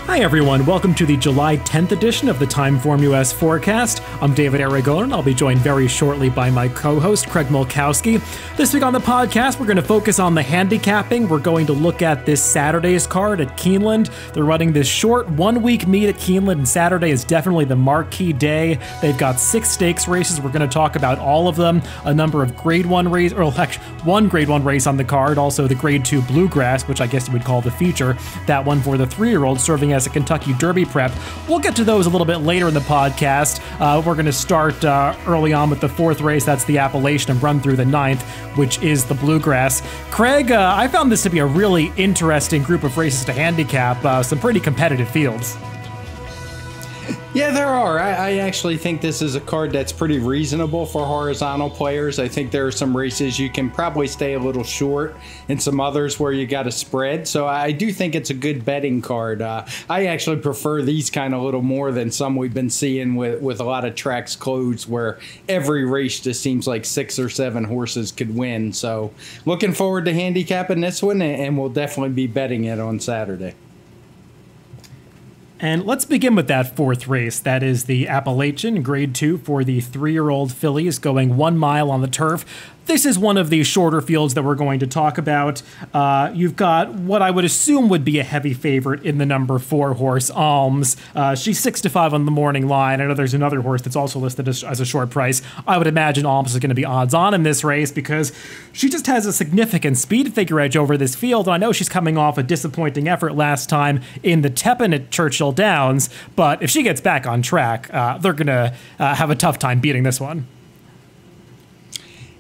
Hi everyone, welcome to the July 10th edition of the TimeformUS Forecast. I'm David Aragon, and I'll be joined very shortly by my co-host, Craig Mulkowski. This week on the podcast, we're going to focus on the handicapping. We're going to look at this Saturday's card at Keeneland. They're running this short one-week meet at Keeneland, and Saturday is definitely the marquee day. They've got 6 stakes races. We're going to talk about all of them. A number of Grade 1 races, or actually one Grade 1 race on the card, also the Grade 2 Bluegrass, which I guess you would call the feature. That one for the 3-year-old serving as a Kentucky Derby prep. We'll get to those a little bit later in the podcast. We're going to start early on with the 4th race. That's the Appalachian, and run through the 9th, which is the Bluegrass. Craig, I found this to be a really interesting group of races to handicap. Some pretty competitive fields. Yeah, there are. I actually think this is a card that's pretty reasonable for horizontal players. I think there are some races you can probably stay a little short and some others where you got a spread. So I do think it's a good betting card. I actually prefer these kind of little more than some we've been seeing with a lot of tracks closed where every race just seems like 6 or 7 horses could win. So looking forward to handicapping this one, and we'll definitely be betting it on Saturday. And let's begin with that 4th race. That is the Appalachian, Grade 2 for the 3-year-old Phillies, going 1 mile on the turf. This is one of the shorter fields that we're going to talk about. You've got what I would assume would be a heavy favorite in the number 4 horse, Alms. She's 6-5 on the morning line. I know there's another horse that's also listed as a short price. I would imagine Alms is going to be odds on in this race because she just has a significant speed figure edge over this field. And I know she's coming off a disappointing effort last time in the Tepin at Churchill Downs, but if she gets back on track, they're going to have a tough time beating this one.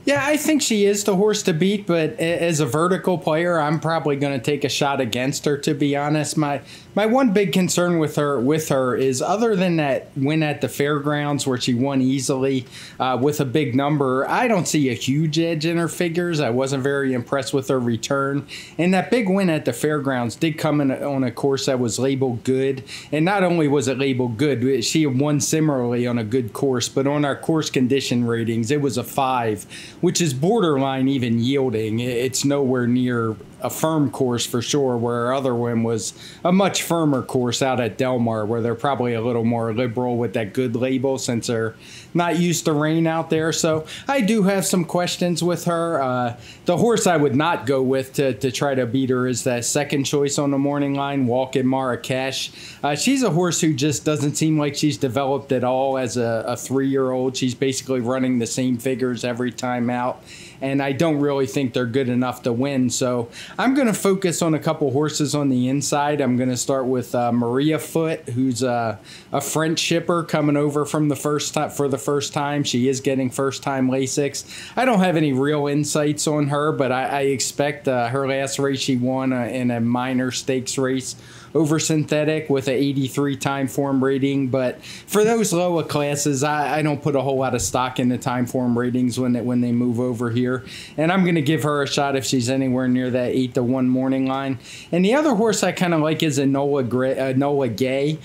Yeah, I think she is the horse to beat, but as a vertical player, I'm probably going to take a shot against her, to be honest. My one big concern with her is, other than that win at the fairgrounds where she won easily with a big number, I don't see a huge edge in her figures. I wasn't very impressed with her return. And that big win at the fairgrounds did come in on a course that was labeled good. And not only was it labeled good, she won similarly on a good course, but on our course condition ratings, it was a 5, which is borderline even yielding. It's nowhere near a firm course for sure, where our other one was a much firmer course out at Del Mar, where they're probably a little more liberal with that good label since they're not used to rain out there. So I do have some questions with her. The horse I would not go with to try to beat her is that second choice on the morning line, Walk-In Marrakesh. She's a horse who just doesn't seem like she's developed at all as a 3-year-old. She's basically running the same figures every time out, and I don't really think they're good enough to win. So I'm going to focus on a couple horses on the inside. I'm going to start with Maria Foot, who's a French shipper coming over from the first time. She is getting first-time Lasix. I don't have any real insights on her, but I expect her last race she won in a minor stakes race over synthetic with an 83 time form rating. But for those lower classes, I don't put a whole lot of stock in the time form ratings when they move over here. And I'm going to give her a shot if she's anywhere near that 8-1 morning line. And the other horse I kind of like is Enola Gay.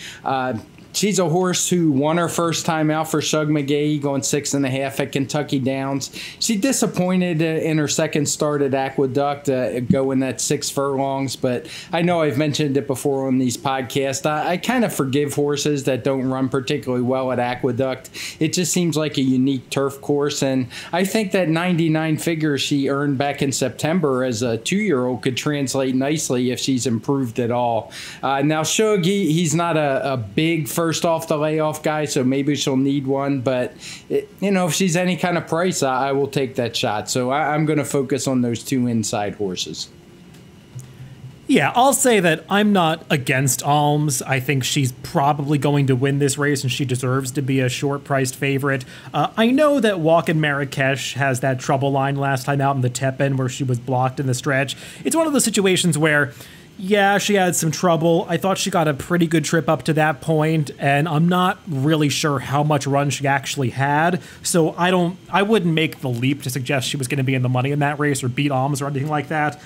She's a horse who won her first time out for Shug McGahee, going 6.5 at Kentucky Downs. She disappointed in her second start at Aqueduct, going at 6 furlongs, but I know I've mentioned it before on these podcasts. I kind of forgive horses that don't run particularly well at Aqueduct. It just seems like a unique turf course, and I think that 99 figure she earned back in September as a 2-year-old could translate nicely if she's improved at all. Now, Shug, he's not a big first off the layoff guy, so maybe she'll need one, but if she's any kind of price, I will take that shot. So I'm going to focus on those 2 inside horses. Yeah, I'll say that I'm not against Alms. I think she's probably going to win this race, and she deserves to be a short-priced favorite. I know that Walk-In Marrakesh has that trouble line last time out in the Tepin where she was blocked in the stretch. It's one of those situations where, yeah, she had some trouble. I thought she got a pretty good trip up to that point, and I'm not really sure how much run she actually had. So I wouldn't make the leap to suggest she was going to be in the money in that race or beat Alms or anything like that.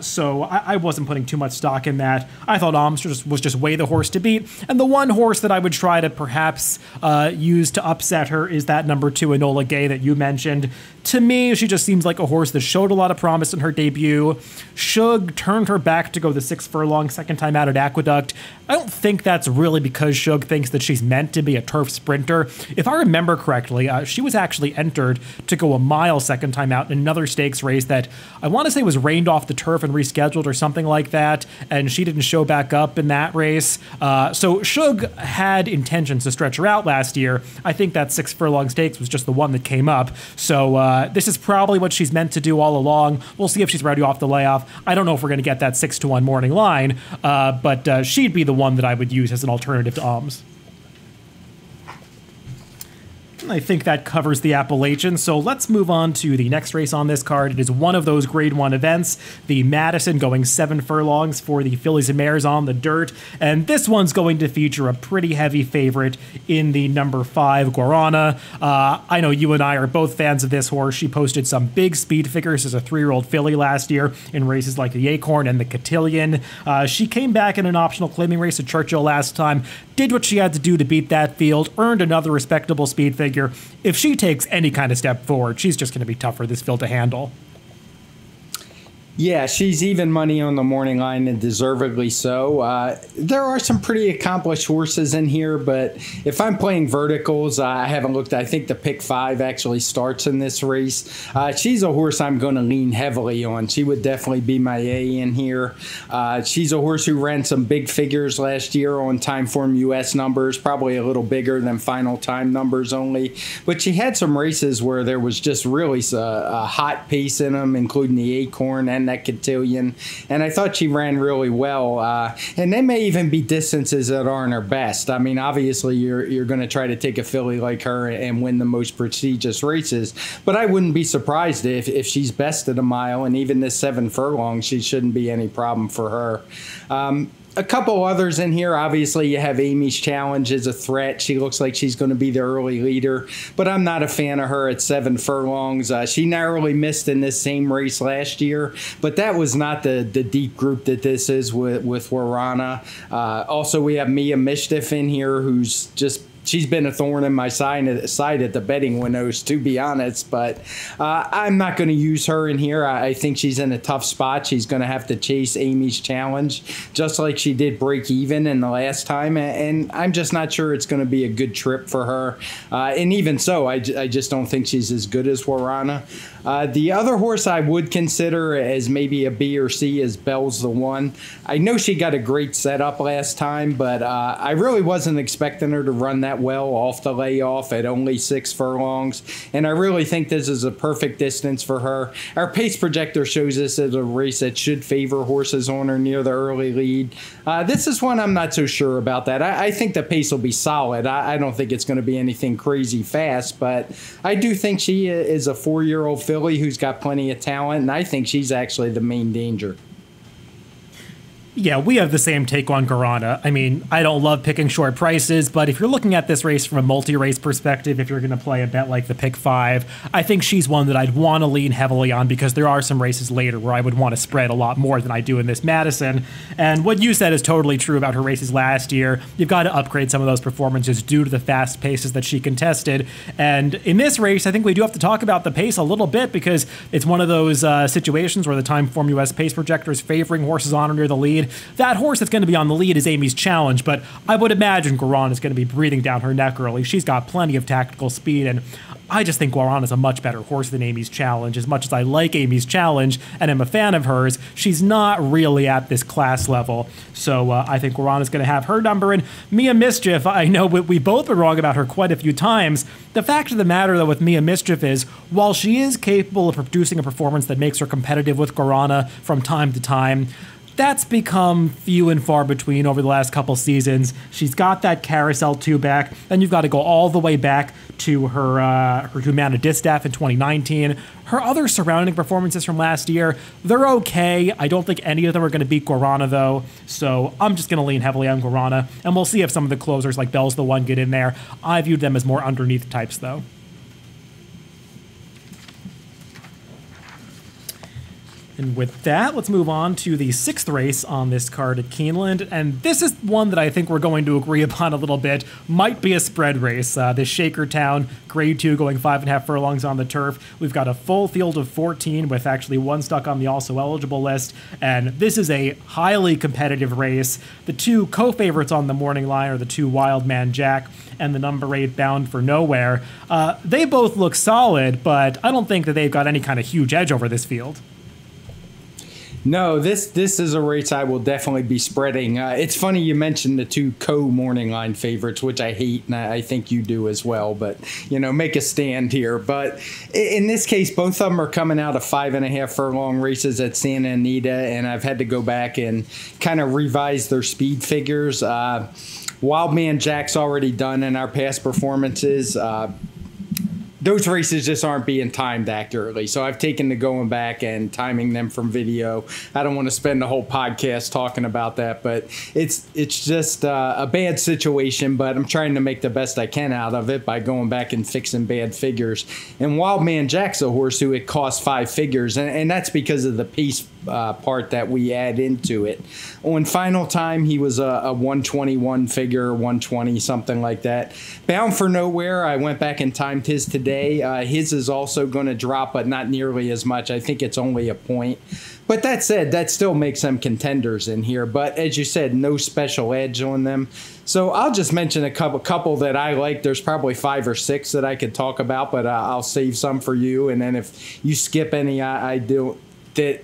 So I wasn't putting too much stock in that. I thought Alms was just way the horse to beat. And the one horse that I would try to perhaps use to upset her is that number 2, Enola Gay, that you mentioned. To me, she just seems like a horse that showed a lot of promise in her debut. Shug turned her back to go the 6 furlong second time out at Aqueduct. I don't think that's really because Shug thinks that she's meant to be a turf sprinter. If I remember correctly, she was actually entered to go a mile second time out in another stakes race that I want to say was rained off the turf and rescheduled or something like that, and she didn't show back up in that race. So Shug had intentions to stretch her out last year. I think that 6 furlong stakes was just the one that came up. So this is probably what she's meant to do all along. We'll see if she's ready off the layoff. I don't know if we're going to get that 6-1 morning line, but she'd be the one that I would use as an alternative to Alms. I think that covers the Appalachian, so let's move on to the next race on this card. It is one of those Grade 1 events, the Madison, going 7 furlongs for the Phillies and Mares on the dirt, and this one's going to feature a pretty heavy favorite in the number 5, Guarana. I know you and I are both fans of this horse. She posted some big speed figures as a 3-year-old filly last year in races like the Acorn and the Cotillion. She came back in an optional claiming race at Churchill last time, did what she had to do to beat that field, earned another respectable speed figure. If she takes any kind of step forward, she's just going to be tough for this field to handle. Yeah, she's even money on the morning line, and deservedly so. There are some pretty accomplished horses in here, but if I'm playing verticals, I haven't looked. I think the pick 5 actually starts in this race. She's a horse I'm going to lean heavily on. She would definitely be my A in here. She's a horse who ran some big figures last year on TimeformUS numbers, probably a little bigger than final time numbers only. But she had some races where there was just really a hot pace in them, including the Acorn and that Cotillion, and I thought she ran really well. And they may even be distances that aren't her best. I mean, obviously you're going to try to take a filly like her and win the most prestigious races, but I wouldn't be surprised if she's best at a mile, and even this 7 furlongs, she shouldn't be any problem for her. A couple others in here. Obviously, you have Amy's Challenge as a threat. She looks like she's going to be the early leader, but I'm not a fan of her at 7 furlongs. She narrowly missed in this same race last year, but that was not the deep group that this is with Guarana. Also, we have Mia Mischief in here, who's just she's been a thorn in my side at the betting windows, to be honest, but I'm not going to use her in here. I think she's in a tough spot. She's going to have to chase Amy's Challenge, just like she did break even in the last time, and I'm just not sure it's going to be a good trip for her. And even so, I just don't think she's as good as Guarana. The other horse I would consider as maybe a B or C is Bell's the One. I know she got a great setup last time, but I really wasn't expecting her to run that well off the layoff at only 6 furlongs, and I really think this is a perfect distance for her. Our pace projector shows this as a race that should favor horses on her near the early lead. This is one I'm not so sure about that. I think the pace will be solid. I don't think it's going to be anything crazy fast, but I do think she is a 4-year-old filly who's got plenty of talent, and I think she's actually the main danger. Yeah, we have the same take on Guarana. I mean, I don't love picking short prices, but if you're looking at this race from a multi-race perspective, if you're going to play a bet like the pick 5, I think she's one that I'd want to lean heavily on, because there are some races later where I would want to spread a lot more than I do in this Madison. And what you said is totally true about her races last year. You've got to upgrade some of those performances due to the fast paces that she contested. And in this race, I think we do have to talk about the pace a little bit, because it's one of those situations where the TimeformUS pace projector is favoring horses on or near the lead. That horse that's going to be on the lead is Amy's Challenge, but I would imagine Guarana is going to be breathing down her neck early. She's got plenty of tactical speed, and I just think Guarana is a much better horse than Amy's Challenge. As much as I like Amy's Challenge and am a fan of hers, she's not really at this class level. So I think Guarana is going to have her number. And Mia Mischief, I know we both were wrong about her quite a few times. The fact of the matter, though, with Mia Mischief is, while she is capable of producing a performance that makes her competitive with Guarana from time to time, that's become few and far between over the last couple seasons. She's got that Carousel 2 back. Then you've got to go all the way back to her Humana Distaff in 2019. Her other surrounding performances from last year, they're okay. I don't think any of them are going to beat Guarana, though. So I'm just going to lean heavily on Guarana. And we'll see if some of the closers like Bell's the One get in there. I viewed them as more underneath types, though. And with that, let's move on to the 6th race on this card at Keeneland. And this is one that I think we're going to agree upon a little bit. Might be a spread race. This Shakertown Grade 2 going 5.5 furlongs on the turf. We've got a full field of 14 with actually one stuck on the also eligible list. And this is a highly competitive race. The two co-favorites on the morning line are the two Wild Man Jack and the number 8 Bound for Nowhere. They both look solid, but I don't think that they've got any kind of huge edge over this field. No, this is a race I will definitely be spreading. It's funny you mentioned the two co-morning line favorites, which I hate, and I think you do as well. But, make a stand here. But in this case, both of them are coming out of 5.5 furlong races at Santa Anita, and I've had to go back and kind of revise their speed figures. Wild Man Jack's already done in our past performances. Those races just aren't being timed accurately. So I've taken to going back and timing them from video. I don't want to spend the whole podcast talking about that, but it's just a bad situation, but I'm trying to make the best I can out of it by going back and fixing bad figures. And Wild Man Jack's a horse who it costs 5 figures, and that's because of the piece part that we add into it. On final time, he was a 121 figure, 120, something like that. Bound for Nowhere, I went back and timed his today. His is also going to drop, but not nearly as much. I think it's only a point. But that said, that still makes them contenders in here. But as you said, no special edge on them. So I'll just mention a couple that I like. There's probably 5 or 6 that I could talk about, but I'll save some for you. And then if you skip any I do that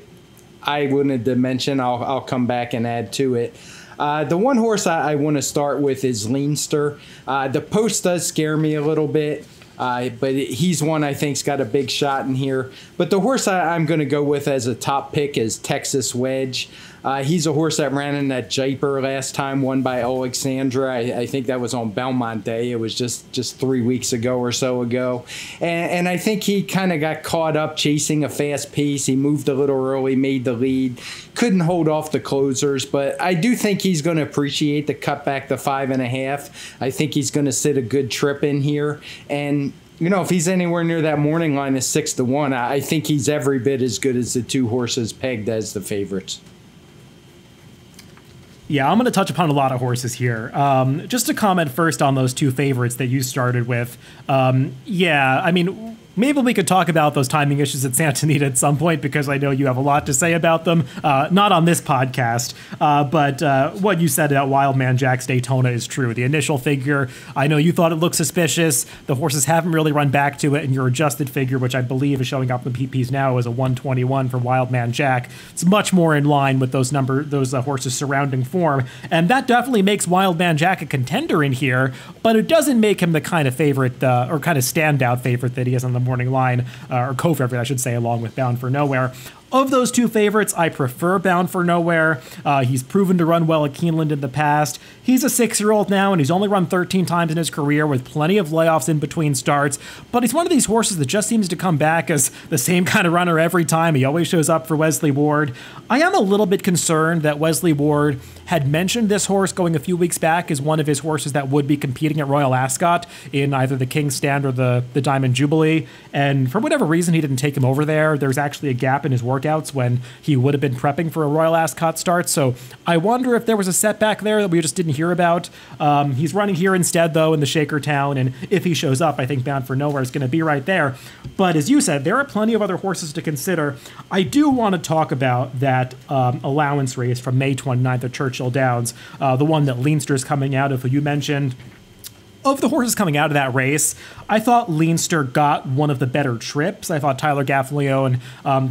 I wanted to mention, I'll come back and add to it. The one horse I want to start with is Leinster. The post does scare me a little bit. But he's one I think's got a big shot in here. But the horse I'm going to go with as a top pick is Texas Wedge. He's a horse that ran in that Jaipur last time, won by Alexandra. I think that was on Belmont Day. It was just 3 weeks ago or so ago. And I think he kind of got caught up chasing a fast pace. He moved a little early, made the lead, couldn't hold off the closers. But I do think he's going to appreciate the cut back to 5.5. I think he's going to sit a good trip in here. And if he's anywhere near that morning line of 6-1, I think he's every bit as good as the two horses pegged as the favorites. Yeah, I'm going to touch upon a lot of horses here. Just to comment first on those two favorites that you started with. Maybe we could talk about those timing issues at Santa Anita at some point, because I know you have a lot to say about them. Not on this podcast, but what you said about Wild Man Jack's Daytona is true. The initial figure, I know you thought it looked suspicious. The horses haven't really run back to it, and your adjusted figure, which I believe is showing up in PPs now, is a 121 for Wild Man Jack. It's much more in line with those horses' surrounding form, and that definitely makes Wild Man Jack a contender in here, but it doesn't make him the kind of favorite or kind of standout favorite that he is on the morning line, or co-favorite, I should say, along with Bound for Nowhere. Of those two favorites, I prefer Bound for Nowhere. He's proven to run well at Keeneland in the past. He's a 6-year-old now, and he's only run 13 times in his career with plenty of layoffs in between starts. But he's one of these horses that just seems to come back as the same kind of runner every time. He always shows up for Wesley Ward. I am a little bit concerned that Wesley Ward had mentioned this horse going a few weeks back as one of his horses that would be competing at Royal Ascot in either the King's Stand or the Diamond Jubilee. And for whatever reason, he didn't take him over there. There's actually a gap in his workouts when he would have been prepping for a Royal Ascot start. So I wonder if there was a setback there that we just didn't hear about. He's running here instead, though, in the Shakertown. And if he shows up, I think Bound for Nowhere is going to be right there. But as you said, there are plenty of other horses to consider. I do want to talk about that allowance race from May 29th at Churchill Downs, the one that Leinster is coming out of, who you mentioned. Of the horses coming out of that race, I thought Leinster got one of the better trips. I thought Tyler Gaffalione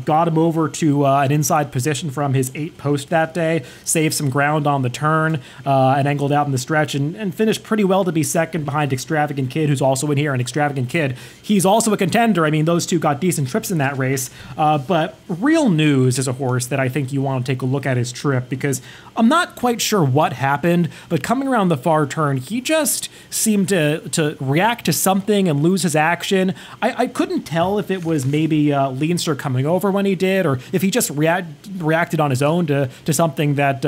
got him over to an inside position from his 8 post that day, saved some ground on the turn, and angled out in the stretch, and finished pretty well to be second behind Extravagant Kid, who's also in here. And Extravagant Kid, he's also a contender. I mean, those two got decent trips in that race. But Real News is a horse that I think you want to take a look at his trip, because I'm not quite sure what happened, but coming around the far turn, he just seemed seemed to react to something and lose his action. I couldn't tell if it was maybe Leinster coming over when he did, or if he just reacted on his own to something that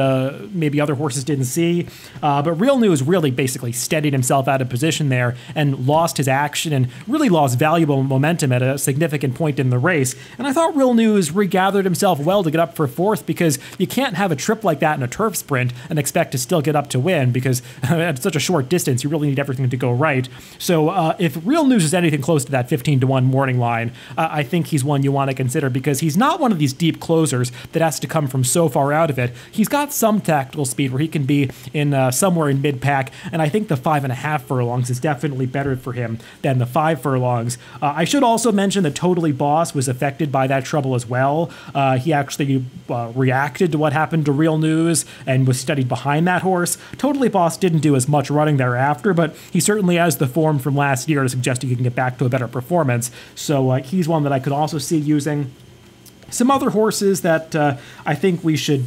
maybe other horses didn't see. But Real News really basically steadied himself out of position there and lost his action and really lost valuable momentum at a significant point in the race. And I thought Real News regathered himself well to get up for fourth, because you can't have a trip like that in a turf sprint and expect to still get up to win, because at such a short distance, you really need everything to go right. So if Real News is anything close to that 15-1 morning line, I think he's one you want to consider, because he's not one of these deep closers that has to come from so far out of it. He's got some tactical speed where he can be in somewhere in mid-pack, and I think the 5.5 furlongs is definitely better for him than the 5 furlongs. I should also mention that Totally Boss was affected by that trouble as well. He actually reacted to what happened to Real News and was studied behind that horse. Totally Boss didn't do as much running thereafter, but he certainly has the form from last year to suggest he can get back to a better performance. So he's one that I could also see using. Some other horses that I think we should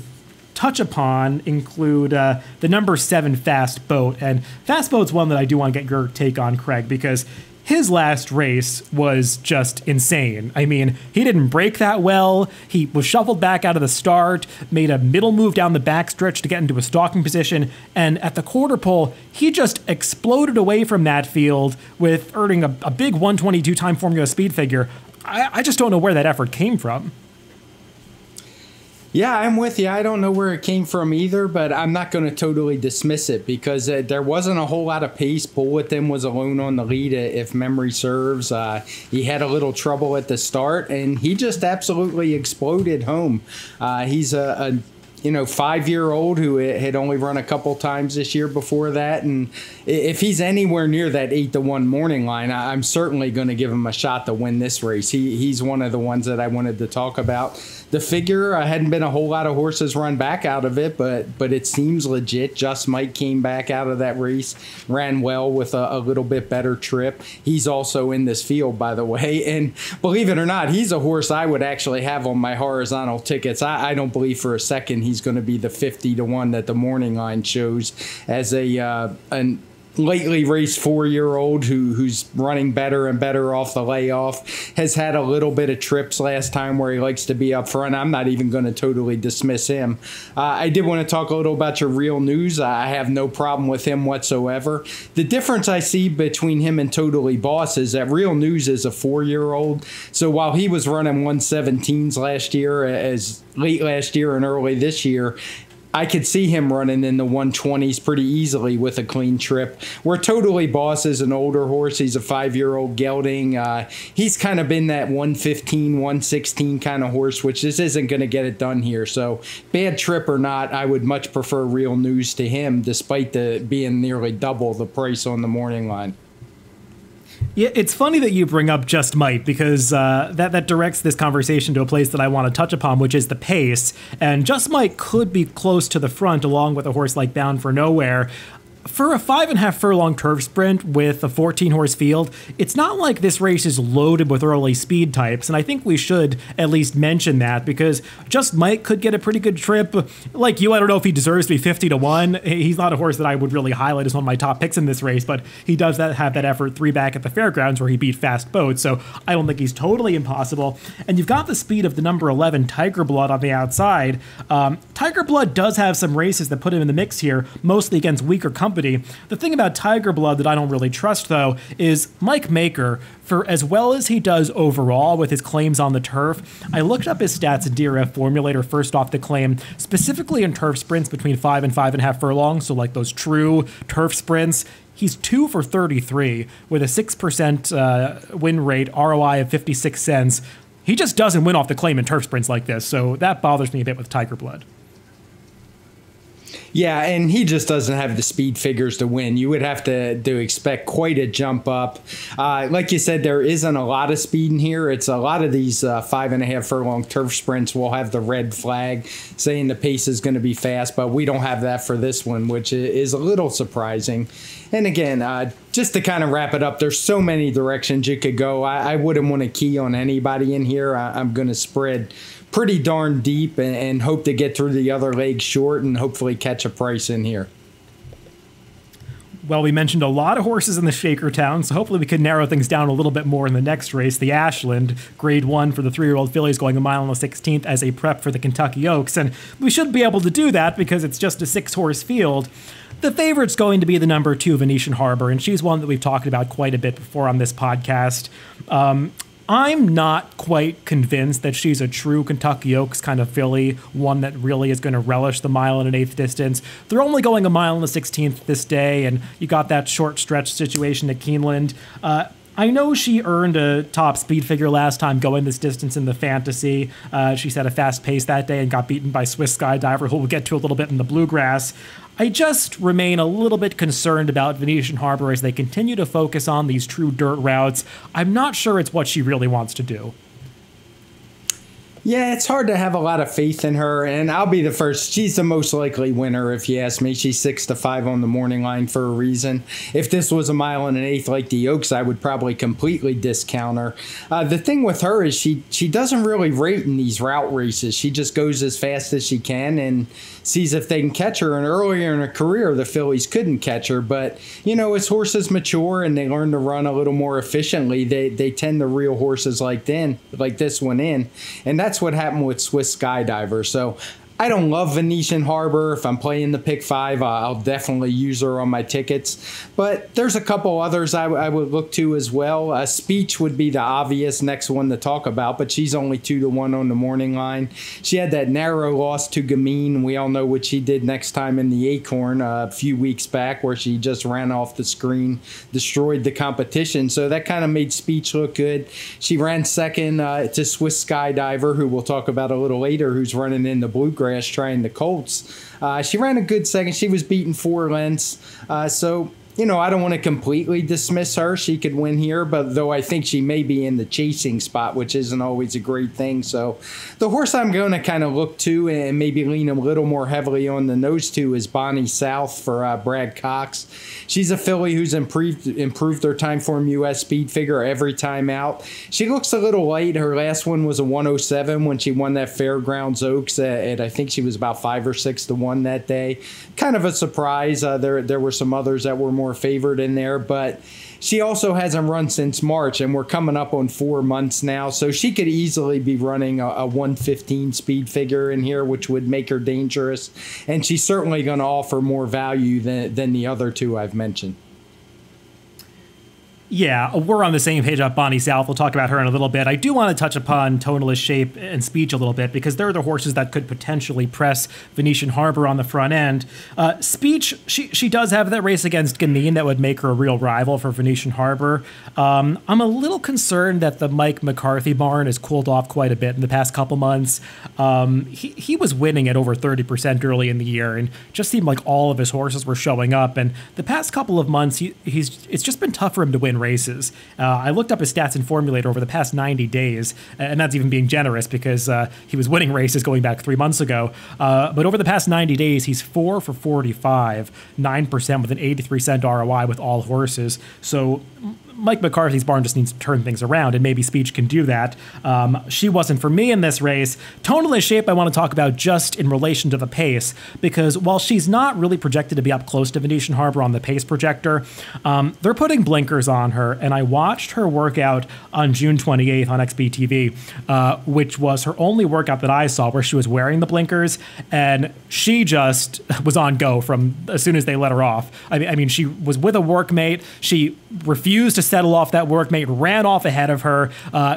touch upon include the number 7 Fast Boat. And Fast Boat's one that I do want to get your take on, Craig, because his last race was just insane. I mean, he didn't break that well. He was shuffled back out of the start, made a middle move down the backstretch to get into a stalking position, and at the quarter pole, he just exploded away from that field with earning a big 122 TimeformUS speed figure. I just don't know where that effort came from. Yeah, I'm with you. I don't know where it came from either, but I'm not going to totally dismiss it, because there wasn't a whole lot of pace. Bulletin was alone on the lead, if memory serves. He had a little trouble at the start, and he just absolutely exploded home. He's a 5-year-old who had only run a couple times this year before that. And if he's anywhere near that 8-1 morning line, I'm certainly going to give him a shot to win this race. He's one of the ones that I wanted to talk about. The figure, hadn't been a whole lot of horses run back out of it, but it seems legit. Just Mike came back out of that race, ran well with a little bit better trip. He's also in this field, by the way. And believe it or not, he's a horse I would actually have on my horizontal tickets. I don't believe for a second he's going to be the 50-1 that the morning line shows, as an lately raced 4-year-old who's running better and better off the layoff, has had a little bit of trips last time where he likes to be up front. I'm not even going to totally dismiss him. I did want to talk a little about your Real News. I have no problem with him whatsoever. The difference I see between him and Totally Boss is that Real News is a 4-year-old. So while he was running 117s last year, as late last year and early this year, I could see him running in the 120s pretty easily with a clean trip. Where Totally Boss is an older horse. He's a 5-year-old gelding. He's kind of been that 115, 116 kind of horse, which this isn't going to get it done here. So bad trip or not, I would much prefer Real News to him, despite being nearly double the price on the morning line. Yeah, it's funny that you bring up Just Might, because that directs this conversation to a place that I want to touch upon, which is the pace. And Just Might could be close to the front along with a horse like Bound for Nowhere. For a 5.5 furlong turf sprint with a 14-horse field, it's not like this race is loaded with early speed types, and I think we should at least mention that, because Just Mike could get a pretty good trip. Like you, I don't know if he deserves to be 50-1. He's not a horse that I would really highlight as one of my top picks in this race, but he does have that effort 3 back at the fairgrounds where he beat Fast Boat, so I don't think he's totally impossible. And you've got the speed of the number 11 Tiger Blood on the outside. Tiger Blood does have some races that put him in the mix here, mostly against weaker company. The thing about Tiger Blood that I don't really trust, though, is Mike Maker. For as well as he does overall with his claims on the turf, I looked up his stats in DRF Formulator first off the claim, specifically in turf sprints between 5 and 5.5 furlongs, so like those true turf sprints. He's 2 for 33 with a 6% win rate, ROI of 56 cents. He just doesn't win off the claim in turf sprints like this, so that bothers me a bit with Tiger Blood. Yeah, and he just doesn't have the speed figures to win. You would have to expect quite a jump up. Like you said, there isn't a lot of speed in here. It's a lot of these 5.5 furlong turf sprints will have the red flag saying the pace is going to be fast, but we don't have that for this one, which is a little surprising. And again, just to kind of wrap it up, there's so many directions you could go. I wouldn't want to key on anybody in here. I'm going to spread pretty darn deep and hope to get through the other legs short and hopefully catch a price in here. Well, we mentioned a lot of horses in the Shaker Town, so hopefully we can narrow things down a little bit more in the next race, the Ashland, Grade 1 for the 3-year-old fillies going a mile on the 16th as a prep for the Kentucky Oaks. And we should be able to do that because it's just a 6-horse field. The favorite's going to be the number 2, Venetian Harbor, and she's one that we've talked about quite a bit before on this podcast. I'm not quite convinced that she's a true Kentucky Oaks kind of filly, one that really is going to relish the 1.125 distance. They're only going a mile on the 16th this day, and you got that short stretch situation at Keeneland. I know she earned a top speed figure last time going this distance in the fantasy. She set a fast pace that day and got beaten by Swiss Skydiver, who we'll get to a little bit in the Bluegrass. I just remain a little bit concerned about Venetian Harbor as they continue to focus on these true dirt routes. I'm not sure it's what she really wants to do. Yeah, it's hard to have a lot of faith in her, and I'll be the first. She's the most likely winner, if you ask me. She's 6-5 on the morning line for a reason. If this was a 1.125 like the Oaks, I would probably completely discount her. The thing with her is she doesn't really rate in these route races. She just goes as fast as she can and sees if they can catch her. And earlier in her career, the fillies couldn't catch her. But, you know, as horses mature and they learn to run a little more efficiently, they tend to reel horses like this one in. And that's what happened with Swiss Skydiver. So I don't love Venetian Harbor. If I'm playing the pick 5, I'll definitely use her on my tickets. But there's a couple others I would look to as well. Speech would be the obvious next one to talk about, but she's only 2-1 on the morning line. She had that narrow loss to Gamine. We all know what she did next time in the Acorn a few weeks back, where she just ran off the screen, destroyed the competition. So that kind of made Speech look good. She ran second to Swiss Skydiver, who we'll talk about a little later, who's running in the Bluegrass trying the Colts. She ran a good second. She was beaten 4 lengths. So, you know, I don't want to completely dismiss her. She could win here, but though I think she may be in the chasing spot, which isn't always a great thing. So the horse I'm going to kind of look to and maybe lean a little more heavily on the nose to is Bonnie South for Brad Cox. She's a filly who's improved her TimeformUS speed figure every time out. She looks a little light. Her last one was a 107 when she won that Fairgrounds Oaks at I think she was about 5 or 6-1 that day. Kind of a surprise. There were some others that were more favored in there, but she also hasn't run since March, and we're coming up on 4 months now, so she could easily be running a 115 speed figure in here, which would make her dangerous, and she's certainly going to offer more value than the other 2 I've mentioned. Yeah, we're on the same page about Bonnie South. We'll talk about her in a little bit. I do want to touch upon Tonalist Shape and Speech a little bit because they're the horses that could potentially press Venetian Harbor on the front end. Speech, she does have that race against Gamine that would make her a real rival for Venetian Harbor. I'm a little concerned that the Mike McCarthy barn has cooled off quite a bit in the past couple months. He was winning at over 30% early in the year and just seemed like all of his horses were showing up. And the past couple of months, it's just been tough for him to win races. I looked up his stats in Formulator over the past 90 days, and that's even being generous because he was winning races going back 3 months ago. But over the past 90 days, he's 4 for 45, 9% with an 83-cent ROI with all horses. So Mike McCarthy's barn just needs to turn things around, and maybe Speech can do that. She wasn't for me in this race. Tonalist Shape I want to talk about just in relation to the pace, because while she's not really projected to be up close to Venetian Harbor on the pace projector, they're putting blinkers on her, and I watched her workout on June 28th on XBTV, which was her only workout that I saw where she was wearing the blinkers, and she just was on go from as soon as they let her off. I mean, she was with a workmate. She refused to settle off that workmate, ran off ahead of her,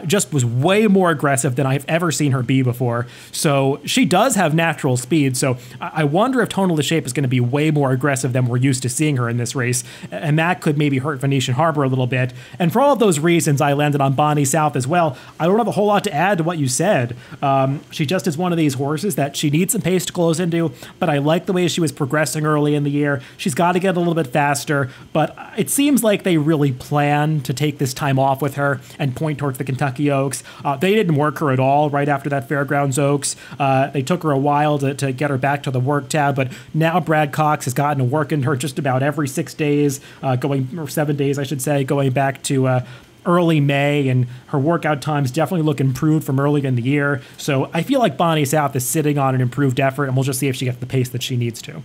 just was way more aggressive than I've ever seen her be before. So she does have natural speed. So I wonder if Tonalist Shape is going to be way more aggressive than we're used to seeing her in this race. And that could maybe hurt Venetian Harbor a little bit. And for all of those reasons, I landed on Bonnie South as well. I don't have a whole lot to add to what you said. She just is one of these horses that she needs some pace to close into, but I like the way she was progressing early in the year. She's got to get a little bit faster, but it seems like they really plan to take this time off with her and point towards the Kentucky Oaks. They didn't work her at all right after that Fairgrounds Oaks. They took her a while to get her back to the work tab, but now Brad Cox has gotten to work in her just about every 6 days, or 7 days, I should say, going back to early May, and her workout times definitely look improved from early in the year. So I feel like Bonnie South is sitting on an improved effort, and we'll just see if she gets the pace that she needs to.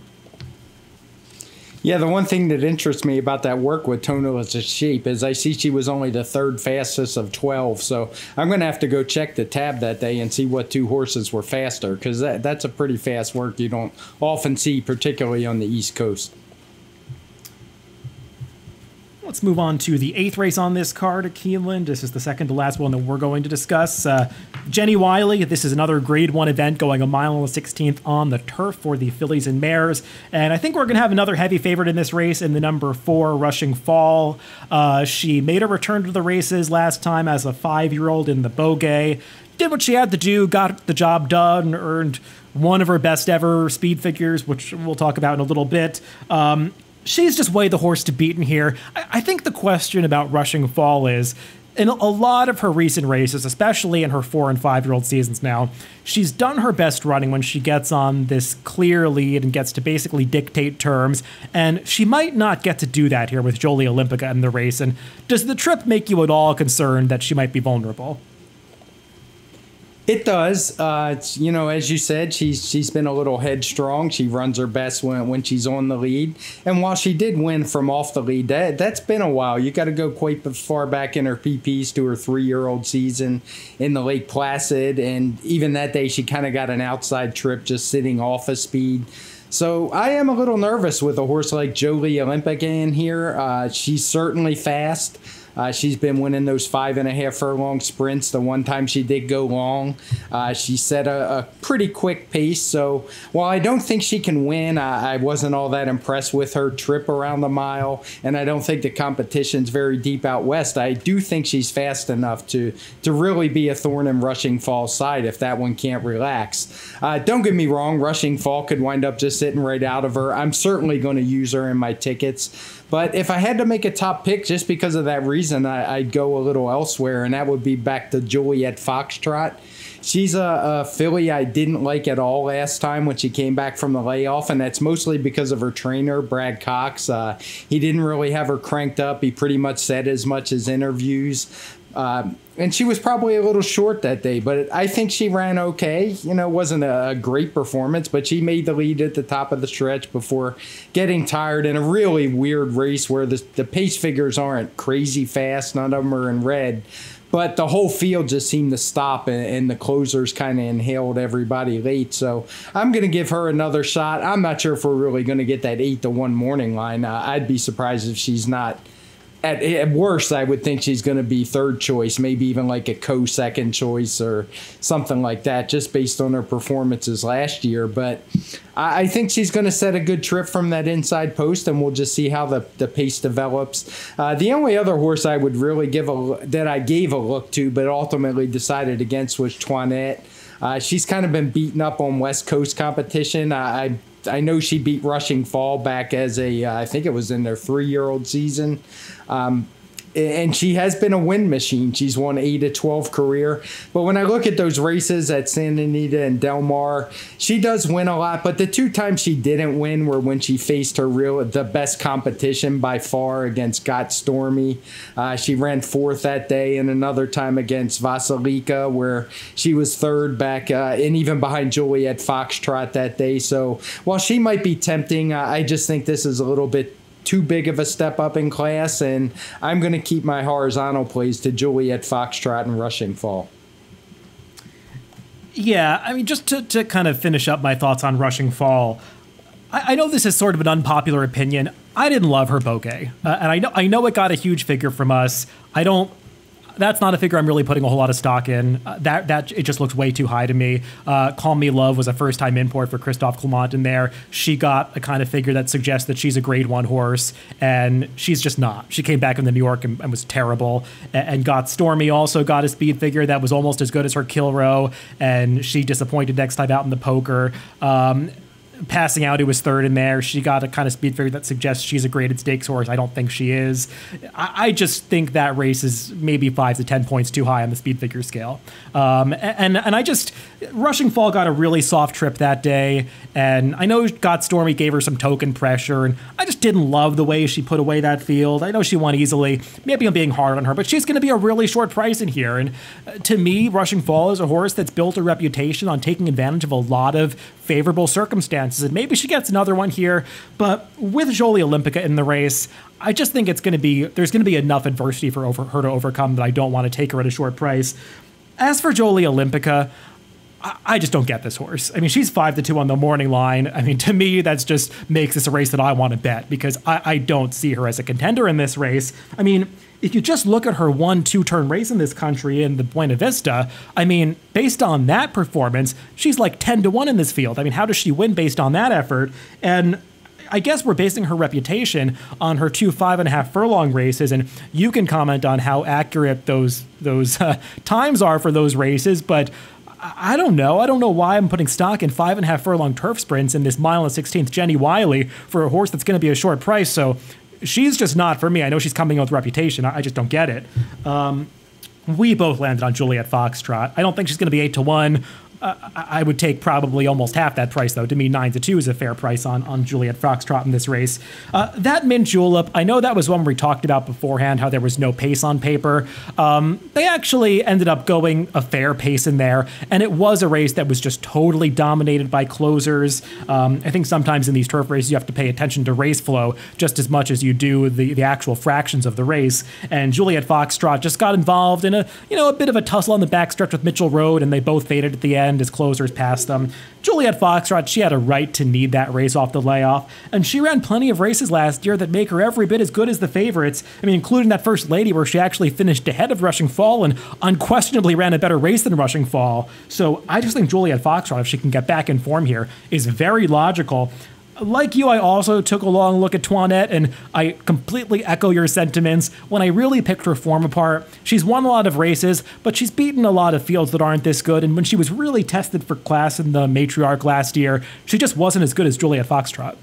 Yeah, the one thing that interests me about that work with Tonalist Sheep is I see she was only the third fastest of 12. So I'm going to have to go check the tab that day and see what two horses were faster, because that's a pretty fast work you don't often see, particularly on the East Coast. Let's move on to the 8th race on this card at Keeneland. This is the second to last one that we're going to discuss. Jenny Wiley, this is another Grade 1 event going a mile and 16th on the turf for the Phillies and Mares. And I think we're going to have another heavy favorite in this race in the number 4, Rushing Fall. She made a return to the races last time as a 5-year-old in the Bogey. Did what she had to do, got the job done, earned one of her best ever speed figures, which we'll talk about in a little bit. She's just way the horse to beat in here. I think the question about Rushing Fall is, in a lot of her recent races, especially in her 4- and 5-year-old seasons now, she's done her best running when she gets on this clear lead and gets to basically dictate terms, and she might not get to do that here with Jolie Olympica in the race. And does the trip make you at all concerned that she might be vulnerable? It does. It's, you know, as you said, she's been a little headstrong. She runs her best when she's on the lead. And while she did win from off the lead, that's been a while. You got to go quite far back in her PPs to her 3-year-old season in the Lake Placid. And even that day, she kind of got an outside trip just sitting off of speed. So I am a little nervous with a horse like Jolie Olympica in here. She's certainly fast. She's been winning those 5.5 furlong sprints. The one time she did go long, she set a pretty quick pace. So while I don't think she can win, I wasn't all that impressed with her trip around the mile, and I don't think the competition's very deep out west. I do think she's fast enough to really be a thorn in Rushing Fall's side if that one can't relax. Don't get me wrong, Rushing Fall could wind up just sitting right out of her. I'm certainly going to use her in my tickets. But if I had to make a top pick just because of that reason, I'd go a little elsewhere, and that would be back to Juliet Foxtrot. She's a filly I didn't like at all last time when she came back from the layoff, and that's mostly because of her trainer, Brad Cox. He didn't really have her cranked up. He pretty much said as much as interviews. And she was probably a little short that day, but I think she ran okay. You know, it wasn't a great performance, but she made the lead at the top of the stretch before getting tired in a really weird race where the pace figures aren't crazy fast. None of them are in red. But the whole field just seemed to stop, and the closers kind of inhaled everybody late. So I'm going to give her another shot. I'm not sure if we're really going to get that 8-1 morning line. I'd be surprised if she's not. At worst, I would think she's going to be third choice, maybe even like a co-second choice or something like that, just based on her performances last year. But I think she's going to set a good trip from that inside post, and we'll just see how the pace develops. The only other horse I would really that I gave a look to, but ultimately decided against, was Toinette. She's kind of been beaten up on West Coast competition. I know she beat Rushing Fall back as I think it was in their 3-year-old season. And she has been a win machine. She's won 8-12 career. But when I look at those races at Santa Anita and Del Mar, she does win a lot. But the 2 times she didn't win were when she faced the best competition by far against Got Stormy. She ran 4th that day, and another time against Vasilika, where she was 3rd back and even behind Juliet Foxtrot that day. So while she might be tempting, I just think this is a little bit too big of a step up in class, and I'm going to keep my horizontal plays to Juliet Foxtrot and Rushing Fall. Yeah, I mean, just to kind of finish up my thoughts on Rushing Fall, I know this is sort of an unpopular opinion. I didn't love her bouquet, and I know it got a huge figure from us. That's not a figure I'm really putting a whole lot of stock in. That it just looks way too high to me. Call Me Love was a first-time import for Christophe Clement in there. She got a kind of figure that suggests that she's a Grade 1 horse, and she's just not. She came back in the New York and was terrible. And Got Stormy also got a speed figure that was almost as good as her Kilroe, and she disappointed next time out in the poker. Passing Out, who was 3rd in there, she got a kind of speed figure that suggests she's a graded stakes horse. I don't think she is. I just think that race is maybe 5 to 10 points too high on the speed figure scale. And I just, Rushing Fall got a really soft trip that day, and I know Got Stormy gave her some token pressure, and I just didn't love the way she put away that field. I know she won easily. Maybe I'm being hard on her, but she's going to be a really short price in here. And to me, Rushing Fall is a horse that's built a reputation on taking advantage of a lot of favorable circumstances. And maybe she gets another one here, but with Jolie Olympica in the race, I just think there's going to be enough adversity for her to overcome that I don't want to take her at a short price. As for Jolie Olympica, I just don't get this horse. I mean, she's 5-2 on the morning line. I mean, to me, that's just makes this a race that I want to bet because I don't see her as a contender in this race. I mean, if you just look at her 1-2 turn race in this country in the Buena Vista, I mean, based on that performance, she's like 10-1 in this field. I mean, how does she win based on that effort? And I guess we're basing her reputation on her 2 5.5 furlong races, and you can comment on how accurate those times are for those races, but I don't know. I don't know why I'm putting stock in 5.5 furlong turf sprints in this 1.16 Jenny Wiley for a horse that's going to be a short price. So she's just not for me. I know she's coming out with reputation. I just don't get it. We both landed on Juliet Foxtrot. I don't think she's going to be 8-1. I would take probably almost half that price, though. To me, 9-2 is a fair price on Juliet Foxtrot in this race. That Mint Julep, I know that was one we talked about beforehand, how there was no pace on paper. They actually ended up going a fair pace in there, and it was a race that was just totally dominated by closers. I think sometimes in these turf races, you have to pay attention to race flow just as much as you do the actual fractions of the race. And Juliet Foxtrot just got involved in a bit of a tussle on the backstretch with Mitchell Road, and they both faded at the end as closers passed them. Juliet Foxtrot, she had a right to need that race off the layoff, and she ran plenty of races last year that make her every bit as good as the favorites. I mean, including that First Lady where she actually finished ahead of Rushing Fall and unquestionably ran a better race than Rushing Fall. So I just think Juliet Foxtrot, if she can get back in form here, is very logical. Like you, I also took a long look at Toinette, and I completely echo your sentiments. When I really picked her form apart, she's won a lot of races, but she's beaten a lot of fields that aren't this good, and when she was really tested for class in the Matriarch last year, she just wasn't as good as Juliet Foxtrot.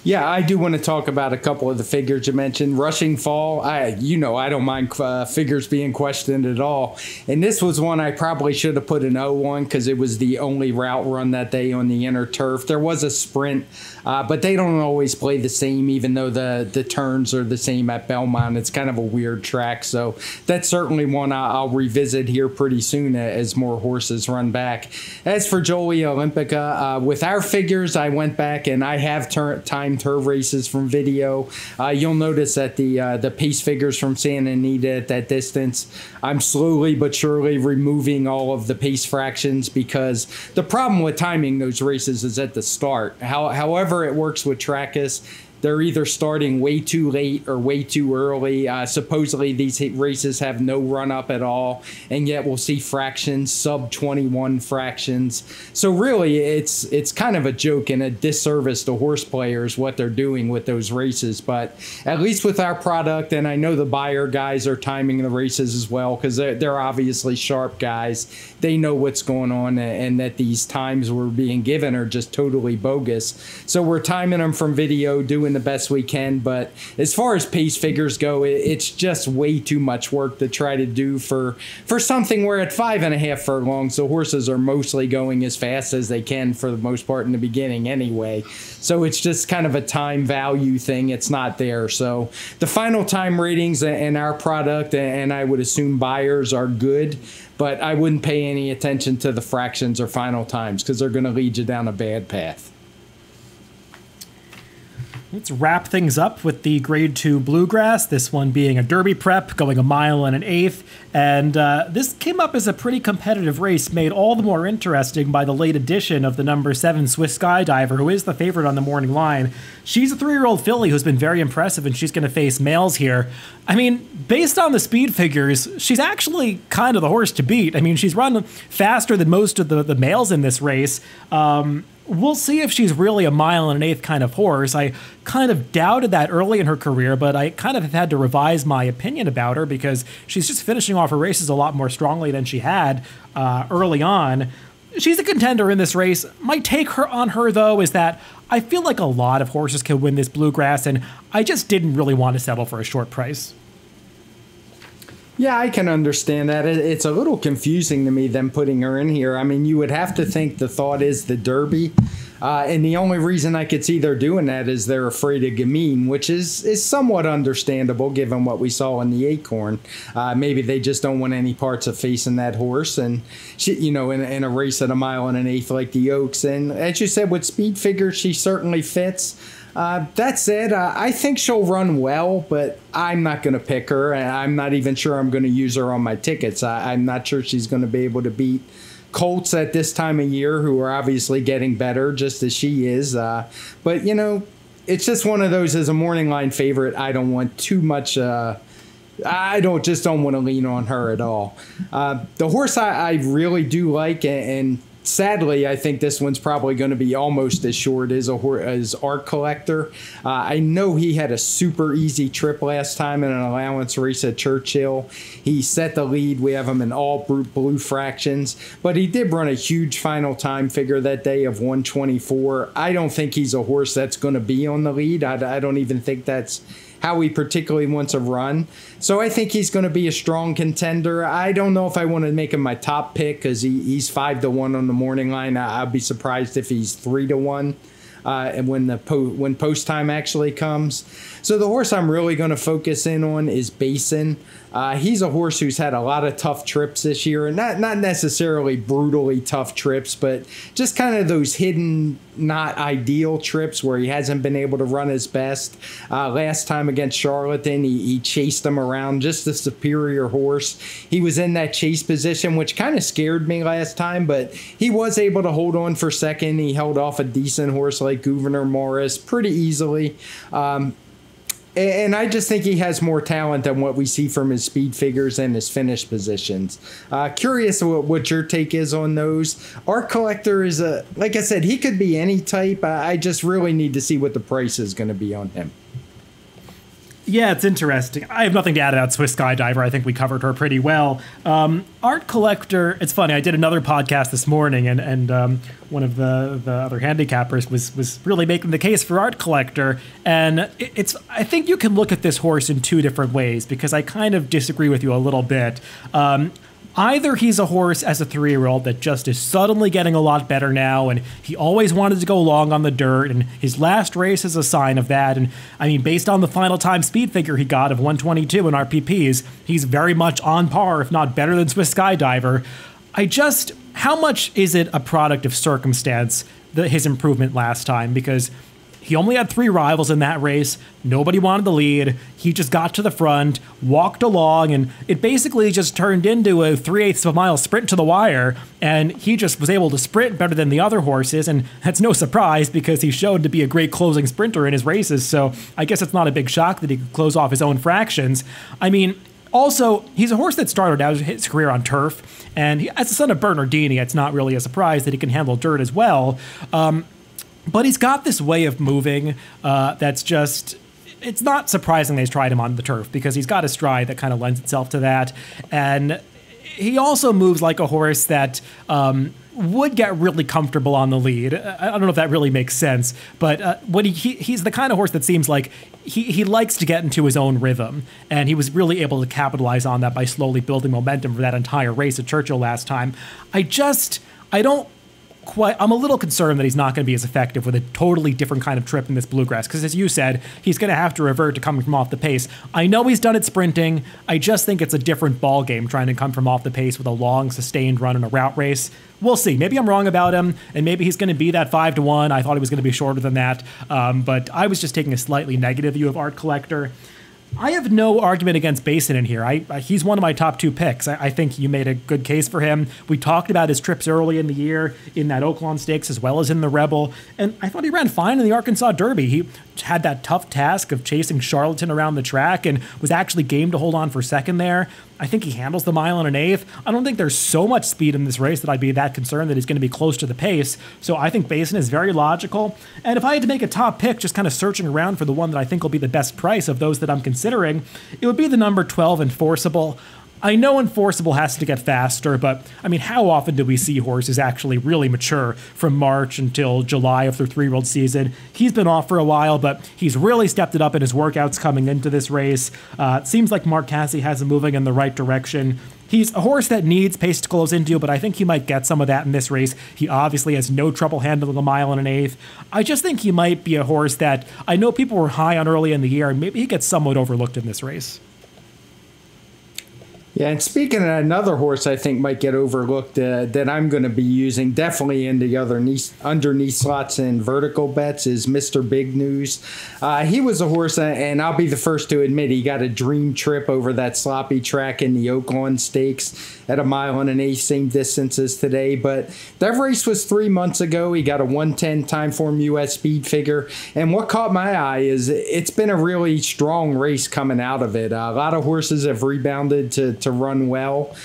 Yeah, I do want to talk about a couple of the figures you mentioned. Rushing Fall, I don't mind figures being questioned at all. And this was one I probably should have put an O on because it was the only route run that day on the inner turf. There was a sprint, but they don't always play the same, even though the turns are the same at Belmont. It's kind of a weird track. So that's certainly one I'll revisit here pretty soon as more horses run back. As for Jolie Olympica, with our figures, I went back and I have timed her races from video. You'll notice that the pace figures from Santa Anita at that distance, I'm slowly but surely removing all of the pace fractions because the problem with timing those races is at the start. However it works with Trackus, they're either starting way too late or way too early. Supposedly these races have no run up at all, and yet we'll see fractions, sub 21 fractions. So really it's kind of a joke and a disservice to horse players what they're doing with those races. But at least with our product, and I know the buyer guys are timing the races as well because they're obviously sharp guys. They know what's going on and that these times we're being given are just totally bogus. So we're timing them from video, doing the best we can, but as far as pace figures go, it's just way too much work to try to do for something where at 5.5 furlongs the horses are mostly going as fast as they can for the most part in the beginning anyway. So it's just kind of a time value thing. It's not there. So the final time ratings and our product, and I would assume buyers, are good, but I wouldn't pay any attention to the fractions or final times because they're going to lead you down a bad path. Let's wrap things up with the Grade 2 Bluegrass, this one being a Derby prep, going 1 1/8. And this came up as a pretty competitive race, made all the more interesting by the late addition of the number 7 Swiss Skydiver, who is the favorite on the morning line. She's a 3-year-old filly who's been very impressive, and she's going to face males here. I mean, based on the speed figures, she's actually kind of the horse to beat. I mean, she's run faster than most of the males in this race. We'll see if she's really a 1 1/8 kind of horse. I kind of doubted that early in her career, but I kind of have had to revise my opinion about her because she's just finishing off her races a lot more strongly than she had early on. She's a contender in this race. My take on her, though, is that I feel like a lot of horses can win this Bluegrass, and I just didn't really want to settle for a short price. Yeah, I can understand that. It's a little confusing to me, them putting her in here. I mean, you would have to think the thought is the Derby. And the only reason I could see they're doing that is they're afraid of Gamine, which is somewhat understandable given what we saw in the Acorn. Maybe they just don't want any parts of facing that horse, and she, in a race at 1 1/8 like the Oaks. And as you said, with speed figures, she certainly fits. That said, I think she'll run well, but I'm not going to pick her. I'm not even sure I'm going to use her on my tickets. I'm not sure she's going to be able to beat colts at this time of year, who are obviously getting better, just as she is. But, it's just one of those, as a morning line favorite, I don't want too much. I don't want to lean on her at all. The horse I really do like, and sadly, I think this one's probably going to be almost as short as Art Collector. I know he had a super easy trip last time in an allowance race at Churchill. He set the lead. We have him in all blue fractions, but he did run a huge final time figure that day of 1:24. I don't think he's a horse that's going to be on the lead. I don't even think that's how he particularly wants to run. So I think he's going to be a strong contender. I don't know if I want to make him my top pick because he's 5-1 on the morning line. I'd be surprised if he's 3-1 and when post time actually comes. So the horse I'm really going to focus in on is Basin. He's a horse who's had a lot of tough trips this year, and not necessarily brutally tough trips, but just kind of those hidden, not ideal trips where he hasn't been able to run his best. Last time against Charlatan, he chased him around, just a superior horse. He was in that chase position, which kind of scared me last time, but he was able to hold on for second. He held off a decent horse like Gouverneur Morris pretty easily. And I just think he has more talent than what we see from his speed figures and his finish positions. Curious what your take is on those. Art Collector is like I said, he could be any type. I just really need to see what the price is going to be on him. Yeah, it's interesting. I have nothing to add about Swiss Skydiver. I think we covered her pretty well. Art Collector, it's funny. I did another podcast this morning, and one of the other handicappers was really making the case for Art Collector. And I think you can look at this horse in two different ways, because I kind of disagree with you a little bit. Either he's a horse as a 3-year-old that just is suddenly getting a lot better now, and he always wanted to go long on the dirt, and his last race is a sign of that. And I mean, based on the final time speed figure he got of 122 in RPPs, he's very much on par, if not better than Swiss Skydiver. How much is it a product of circumstance, his improvement last time? Because he only had 3 rivals in that race. Nobody wanted the lead. He just got to the front, walked along, and it basically just turned into a 3/8 of a mile sprint to the wire. And he just was able to sprint better than the other horses. And that's no surprise because he showed to be a great closing sprinter in his races. So I guess it's not a big shock that he could close off his own fractions. I mean, also, he's a horse that started out his career on turf. And as the son of Bernardini, it's not really a surprise that he can handle dirt as well. But he's got this way of moving that's just, it's not surprising they've tried him on the turf because he's got a stride that kind of lends itself to that. And he also moves like a horse that would get really comfortable on the lead. I don't know if that really makes sense, but when he's the kind of horse that seems like he likes to get into his own rhythm. And he was really able to capitalize on that by slowly building momentum for that entire race at Churchill last time. I'm a little concerned that he's not going to be as effective with a totally different kind of trip in this bluegrass, because as you said, he's going to have to revert to coming from off the pace. I know he's done it sprinting. I just think it's a different ball game trying to come from off the pace with a long, sustained run in a route race. We'll see. Maybe I'm wrong about him, and maybe he's going to be that 5-1. I thought he was going to be shorter than that, but I was just taking a slightly negative view of Art Collector. I have no argument against Basin in here. He's one of my top 2 picks. I think you made a good case for him. We talked about his trips early in the year in that Oaklawn Stakes as well as in the Rebel, and I thought he ran fine in the Arkansas Derby. He had that tough task of chasing Charlatan around the track and was actually game to hold on for second there. I think he handles the 1 1/8. I don't think there's so much speed in this race that I'd be that concerned that he's going to be close to the pace. So I think Basin is very logical. And if I had to make a top pick, just kind of searching around for the one that I think will be the best price of those that I'm considering, it would be the number 12 Enforceable. I know Enforceable has to get faster, but I mean, how often do we see horses actually really mature from March until July of their 3-year-old season? He's been off for a while, but he's really stepped it up in his workouts coming into this race. It seems like Mark Casse has him moving in the right direction. He's a horse that needs pace to close into, but I think he might get some of that in this race. He obviously has no trouble handling a 1 1/8. I just think he might be a horse that I know people were high on early in the year, and maybe he gets somewhat overlooked in this race. Yeah, and speaking of another horse I think might get overlooked that I'm going to be using definitely in the other underneath slots and vertical bets is Mr. Big News. He was a horse, and I'll be the first to admit he got a dream trip over that sloppy track in the Oaklawn Stakes at a 1 1/8, same distance as today. But that race was 3 months ago. He got a 110 TimeformUS speed figure. And what caught my eye is it's been a really strong race coming out of it. A lot of horses have rebounded to run well.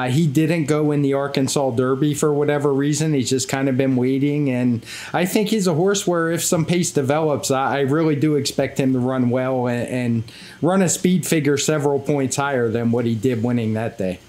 He didn't go in the Arkansas Derby for whatever reason. He's just kind of been waiting. And I think he's a horse where if some pace develops, I really do expect him to run well and run a speed figure several points higher than what he did winning that day.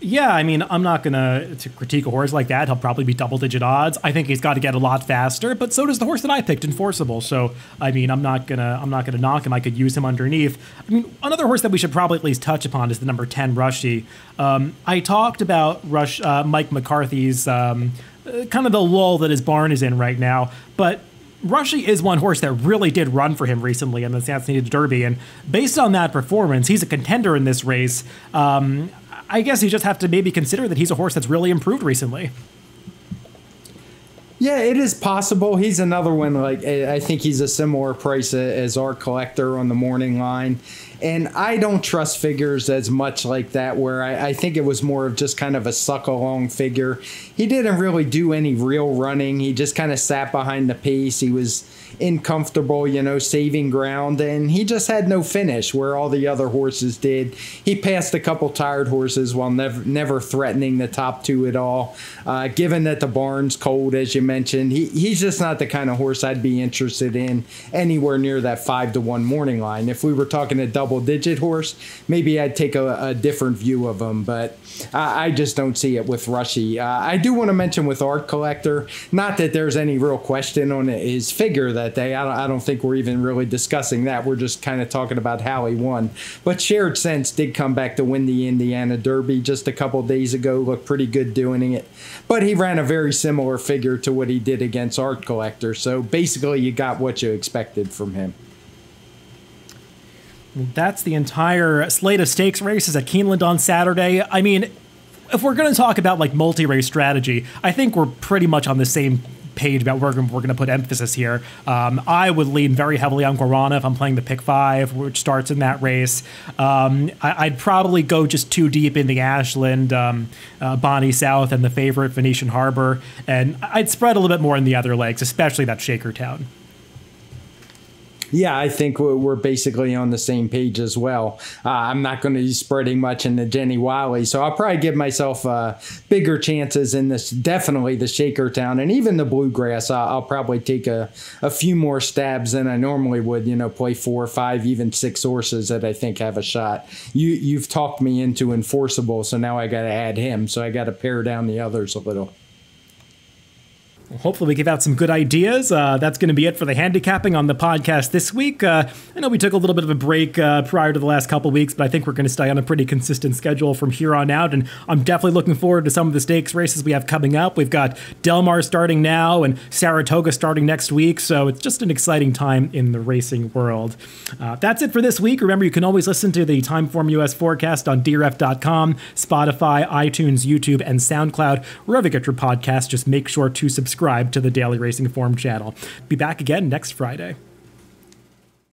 Yeah, I mean, I'm not going to critique a horse like that. He'll probably be double-digit odds. I think he's got to get a lot faster, but so does the horse that I picked, Enforceable. So, I mean, I'm not gonna knock him. I could use him underneath. I mean, another horse that we should probably at least touch upon is the number 10 Rushy. I talked about Mike McCarthy's kind of the lull that his barn is in right now, but Rushy is one horse that really did run for him recently in the Cincinnati Derby, and based on that performance, he's a contender in this race. I guess you just have to maybe consider that he's a horse that's really improved recently. Yeah, it is possible. He's another one, like, I think he's a similar price as our Collector on the morning line. And I don't trust figures as much like that, where I think it was more of just kind of a suck-along figure. He didn't really do any real running. He just kind of sat behind the pace. He was incomfortable, saving ground, and he just had no finish where all the other horses did. He passed a couple tired horses while never threatening the top two at all. Given that the barn's cold, as you mentioned, he's just not the kind of horse I'd be interested in anywhere near that 5-1 morning line. If we were talking a double-digit horse, maybe I'd take a different view of him, but I just don't see it with Rushy. I do want to mention with Art Collector, not that there's any real question on his figure that day. I don't think we're even really discussing that. We're just kind of talking about how he won. But Shared Sense did come back to win the Indiana Derby just a couple days ago. Looked pretty good doing it. But he ran a very similar figure to what he did against Art Collector. So basically you got what you expected from him. That's the entire slate of stakes races at Keeneland on Saturday. I mean, if we're going to talk about like multi-race strategy, I think we're pretty much on the same page about where we're going to put emphasis here. I would lean very heavily on Guarana if I'm playing the pick 5, which starts in that race. I'd probably go just too deep in the Ashland, Bonnie South, and the favorite Venetian Harbor, and I'd spread a little bit more in the other legs, especially that Shakertown. Yeah, I think we're basically on the same page as well. I'm not going to be spreading much in the Jenny Wiley, so I'll probably give myself bigger chances in this, definitely the Shakertown, and even the Bluegrass. I'll probably take a few more stabs than I normally would, play 4, 5, even 6 horses that I think have a shot. You've talked me into Enforceable, so now I got to add him, so I got to pare down the others a little. Hopefully we give out some good ideas. That's going to be it for the handicapping on the podcast this week. I know we took a little bit of a break prior to the last couple weeks, but I think we're going to stay on a pretty consistent schedule from here on out, and I'm definitely looking forward to some of the stakes races we have coming up. We've got Del Mar starting now and Saratoga starting next week, so it's just an exciting time in the racing world. That's it for this week. Remember, you can always listen to the TimeformUS Forecast on drf.com, Spotify, iTunes, YouTube, and SoundCloud. Wherever you get your podcasts, just make sure to subscribe to the Daily Racing Form channel. Be back again next Friday.